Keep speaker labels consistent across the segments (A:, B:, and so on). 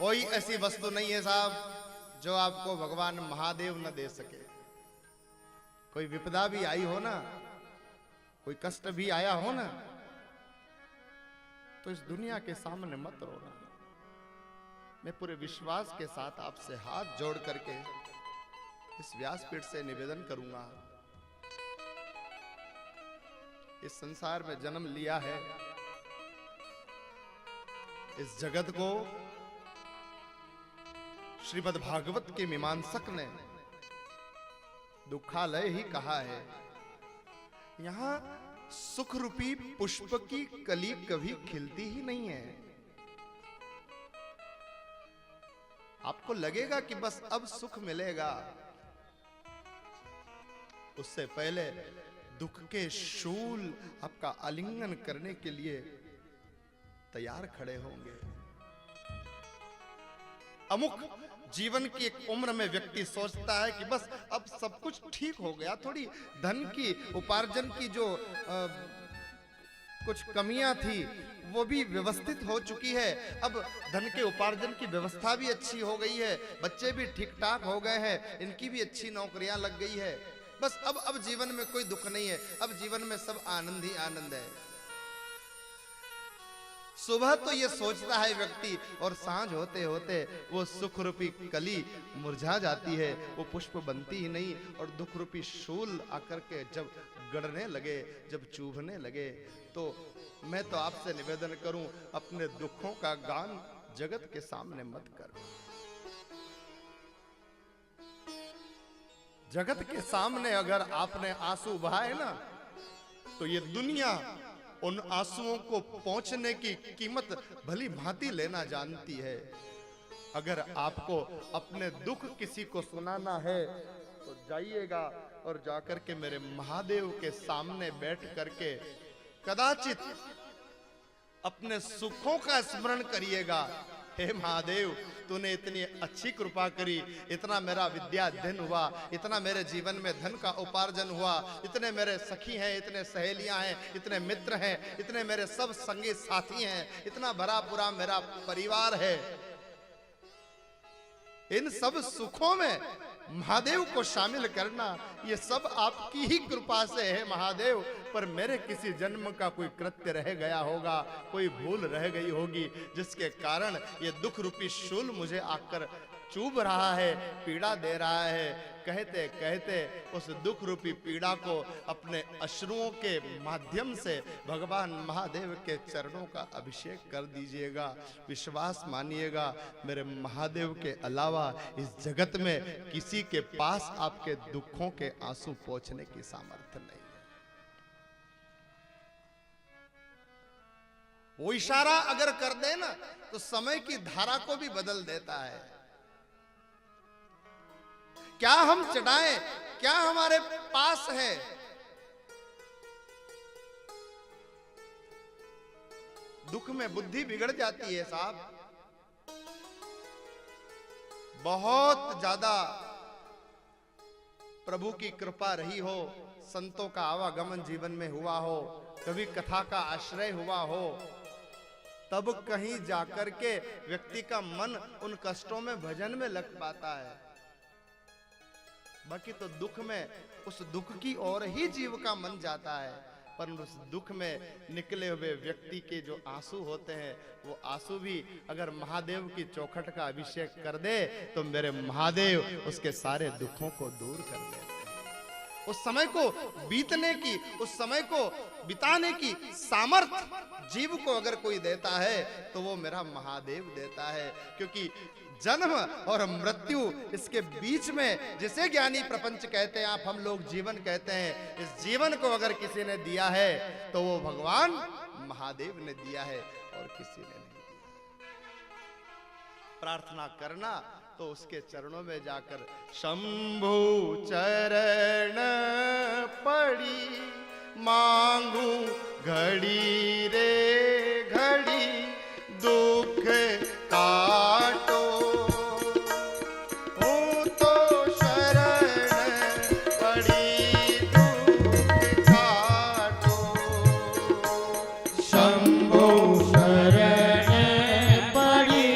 A: कोई ऐसी वस्तु नहीं है साहब जो आपको भगवान महादेव न दे सके। कोई विपदा भी आई हो ना, कोई कष्ट भी आया हो ना, तो इस दुनिया के सामने मत रोना। मैं पूरे विश्वास के साथ आपसे हाथ जोड़ करके इस व्यासपीठ से निवेदन करूंगा, इस संसार में जन्म लिया है, इस जगत को श्रीमद् भागवत के मीमांसक ने दुखालय ही कहा है। यहां सुख रूपी पुष्प की कली कभी खिलती ही नहीं है। आपको लगेगा कि बस अब सुख मिलेगा, उससे पहले दुख के शूल आपका आलिंगन करने के लिए तैयार खड़े होंगे। अमुक जीवन की एक उम्र में व्यक्ति सोचता है कि बस अब सब कुछ ठीक हो गया, थोड़ी धन की उपार्जन की जो कुछ कमियां थी वो भी व्यवस्थित हो चुकी है, अब धन के उपार्जन की व्यवस्था भी अच्छी हो गई है, बच्चे भी ठीक ठाक हो गए हैं, इनकी भी अच्छी नौकरियां लग गई है, बस अब जीवन में कोई दुख नहीं है, अब जीवन में सब आनंद ही आनंद है। सुबह तो ये सोचता है व्यक्ति और सांझ होते होते वो सुख रूपी कली मुरझा जाती है, वो पुष्प बनती ही नहीं और दुख रूपी शूल आकर के जब गड़ने लगे, जब चुभने लगे, तो मैं तो आपसे निवेदन करूं, अपने दुखों का गान जगत के सामने मत करो। जगत के सामने अगर आपने आंसू बहाए ना, तो ये दुनिया उन आंसुओं को पहुंचने की कीमत भली भांति लेना जानती है। अगर आपको अपने दुख किसी को सुनाना है तो जाइएगा और जाकर के मेरे महादेव के सामने बैठ करके कदाचित अपने सुखों का स्मरण करिएगा। हे महादेव, तूने इतनी अच्छी कृपा करी, इतना मेरा विद्या अध्ययन हुआ, इतना मेरे जीवन में धन का उपार्जन हुआ, इतने मेरे सखी हैं, इतने सहेलियां हैं, इतने मित्र हैं, इतने मेरे सब संगी साथी हैं, इतना भरा पूरा मेरा परिवार है। इन सब सुखों में महादेव को शामिल करना ये सब आपकी ही कृपा से है महादेव। पर मेरे किसी जन्म का कोई कृत्य रह गया होगा, कोई भूल रह गई होगी, जिसके कारण ये दुख रूपी शूल मुझे आकर चुभ रहा है, पीड़ा दे रहा है। कहते कहते उस दुख रूपी पीड़ा को अपने अश्रुओं के माध्यम से भगवान महादेव के चरणों का अभिषेक कर दीजिएगा। विश्वास मानिएगा, मेरे महादेव के अलावा इस जगत में किसी के पास आपके दुखों के आंसू पोंछने की सामर्थ्य नहीं है। वो इशारा अगर कर दे ना, तो समय की धारा को भी बदल देता है। क्या हम चढ़ाएं, क्या हमारे पास है? दुख में बुद्धि बिगड़ जाती है साहब। बहुत ज्यादा प्रभु की कृपा रही हो, संतों का आवागमन जीवन में हुआ हो, कभी कथा का आश्रय हुआ हो, तब कहीं जाकर के व्यक्ति का मन उन कष्टों में भजन में लग पाता है। बाकी तो दुख में, उस दुख की ओर ही जीव का मन जाता है। पर उस दुख में निकले हुए व्यक्ति के जो आंसू होते हैं, वो आंसू भी अगर महादेव की चौखट का अभिषेक कर दे तो मेरे महादेव उसके सारे दुखों को दूर कर देते हैं। उस समय को बीतने की, उस समय को बिताने की सामर्थ्य जीव को अगर कोई देता है तो वो मेरा महादेव देता है। क्योंकि जन्म और मृत्यु इसके बीच में जिसे ज्ञानी प्रपंच कहते हैं, आप हम लोग जीवन कहते हैं, इस जीवन को अगर किसी ने दिया है तो वो भगवान महादेव ने दिया है और किसी ने नहीं दिया। प्रार्थना करना तो उसके चरणों में जाकर, शंभु चरण पड़ी मांगू घड़ी रे घड़ी, दुख काटो हूँ तो शरण पड़ी, दुख काटो।
B: शंभु शरण पड़ी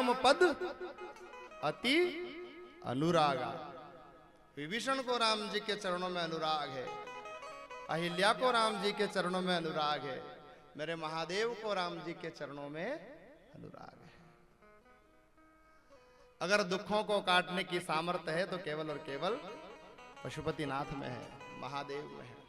A: कल्याणम पद अति अनुरागा। विभीषण को राम जी के चरणों में अनुराग है, अहिल्या को राम जी के चरणों में अनुराग है, मेरे महादेव को राम जी के चरणों में अनुराग है। अगर दुखों को काटने की सामर्थ्य है तो केवल और केवल पशुपतिनाथ में है, महादेव में है।